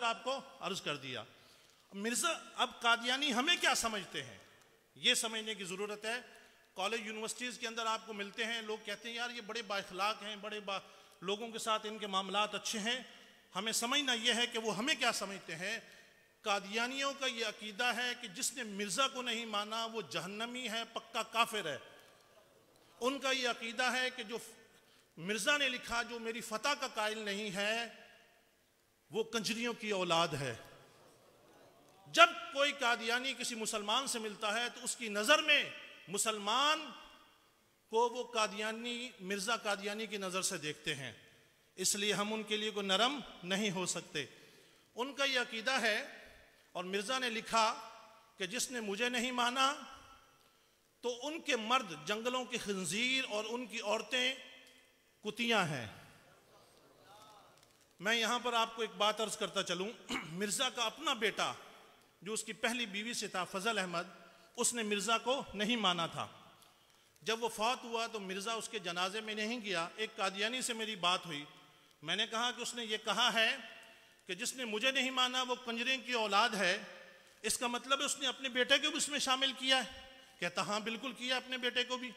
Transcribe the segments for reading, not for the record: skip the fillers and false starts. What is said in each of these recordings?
آپ کو عرض کر دیا۔ مرزا اب قادیانی ہمیں کیا سمجھتے ہیں یہ سمجھنے کی ضرورت ہے۔ کالج یونیورسٹیز کے اندر آپ کو ملتے ہیں، لوگ کہتے ہیں یار یہ بڑے با اخلاق ہیں، لوگوں کے ساتھ ان کے معاملات اچھے ہیں۔ ہمیں سمجھنا یہ ہے کہ وہ ہمیں کیا سمجھتے ہیں۔ قادیانیوں کا یہ عقیدہ ہے کہ جس نے مرزا کو نہیں مانا وہ جہنمی ہے، پکا کافر ہے۔ ان کا یہ عقیدہ ہے کہ جو مرزا نے لکھا جو میری فتح کا قائل نہیں ہے وہ کنجریوں کی اولاد ہے۔ جب کوئی قادیانی کسی مسلمان سے ملتا ہے تو اس کی نظر میں مسلمان کو وہ قادیانی مرزا قادیانی کی نظر سے دیکھتے ہیں، اس لیے ہم ان کے لیے کوئی نرم نہیں ہو سکتے۔ ان کا یہ عقیدہ ہے، اور مرزا نے لکھا کہ جس نے مجھے نہیں مانا تو ان کے مرد جنگلوں کے خنزیر اور ان کی عورتیں کتیاں ہیں۔ میں یہاں پر آپ کو ایک بات عرض کرتا چلوں، مرزا کا اپنا بیٹا جو اس کی پہلی بیوی سے تھا فضل احمد، اس نے مرزا کو نہیں مانا تھا۔ جب وہ فوت ہوا تو مرزا اس کے جنازے میں نہیں گیا۔ ایک قادیانی سے میری بات ہوئی، میں نے کہا کہ اس نے یہ کہا ہے کہ جس نے مجھے نہیں مانا وہ کنجریں کی اولاد ہے، اس کا مطلب ہے اس نے اپنے بیٹے کو بھی اس میں شامل کیا ہے؟ کہتا ہاں بالکل کیا اپنے بیٹے کو بھی۔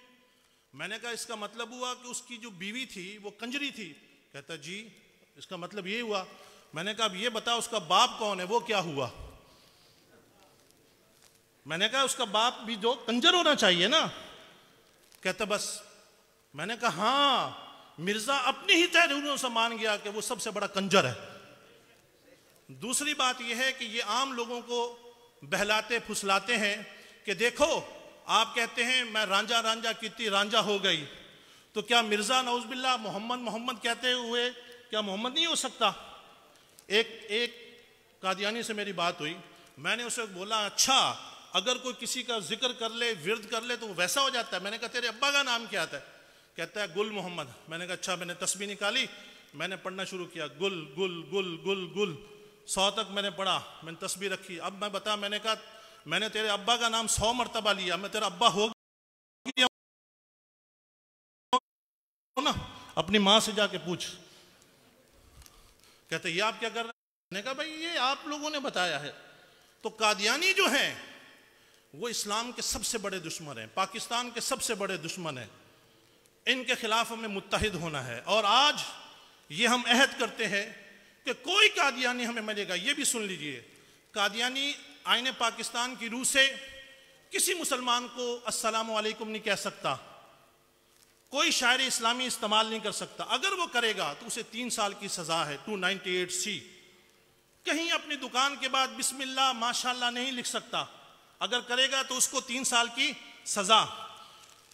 میں نے کہا اس کا مطلب ہوا کہ اس کی جو بیوی تھی وہ کنجری تھی؟ کہتا جی اس کا مطلب یہ ہوا۔ میں نے کہا اب یہ بتا اس کا باپ کون ہے، وہ کیا ہوا؟ میں نے کہا اس کا باپ بھی جو کنجر ہونا چاہیے نا۔ کہتا بس۔ میں نے کہا ہاں مرزا اپنی ہی تحریروں سے مان گیا کہ وہ سب سے بڑا کنجر ہے۔ دوسری بات یہ ہے کہ یہ عام لوگوں کو بہلاتے پھسلاتے ہیں کہ دیکھو آپ کہتے ہیں میں رانجھا رانجھا کتنی رانجھا ہو گئی، تو کیا مرزا نعوذ باللہ محمد محمد کہتے ہوئے کیا محمد نہیں ہو سکتا؟ ایک قادیانی سے میری بات ہوئی، میں نے اسے بولا اچھا اگر کوئی کسی کا ذکر کر لے ورد کر لے تو وہ ویسا ہو جاتا ہے؟ میں نے کہا تیرے ابا کا نام کیا تھا؟ کہتا ہے گل محمد۔ میں نے کہا اچھا۔ میں نے تسبیح نکالی، میں نے پڑھنا شروع کیا گل گل گل گل گل 100 تک میں نے پڑھا، میں نے تسبیح رکھی۔ اب میں بتا، میں نے کہا میں نے تیرے ابا کا نام 100 مرتبہ لیا، میں تیرا ابا ہو گیا نا؟ اپنی ماں سے جا کے پوچھ۔ کہتے یہ آپ کیا کر رہے ہیں؟ میں نے کہا بھائی یہ آپ لوگوں نے بتایا ہے۔ تو قادیانی جو ہیں وہ اسلام کے سب سے بڑے دشمن ہیں، پاکستان کے سب سے بڑے دشمن ہیں۔ ان کے خلاف ہمیں متحد ہونا ہے، اور آج یہ ہم عہد کرتے ہیں کہ کوئی قادیانی ہمیں ملے گا۔ یہ بھی سن لیجئے، قادیانی آئین پاکستان کی روح سے کسی مسلمان کو السلام علیکم نہیں کہہ سکتا، کوئی شاعر اسلامی استعمال نہیں کر سکتا۔ اگر وہ کرے گا تو اسے 3 سال کی سزا ہے، 298C۔ کہیں اپنی دکان کے بعد بسم اللہ ماشاءاللہ نہیں لکھ سکتا، اگر کرے گا تو اس کو 3 سال کی سزا۔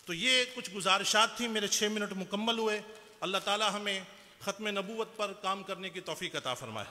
تو یہ کچھ گزارشات تھیں، میرے 6 منٹ مکمل ہوئے۔ اللہ تعالی ہمیں ختم نبوت پر کام کرنے کی توفیق عطا فرمائے۔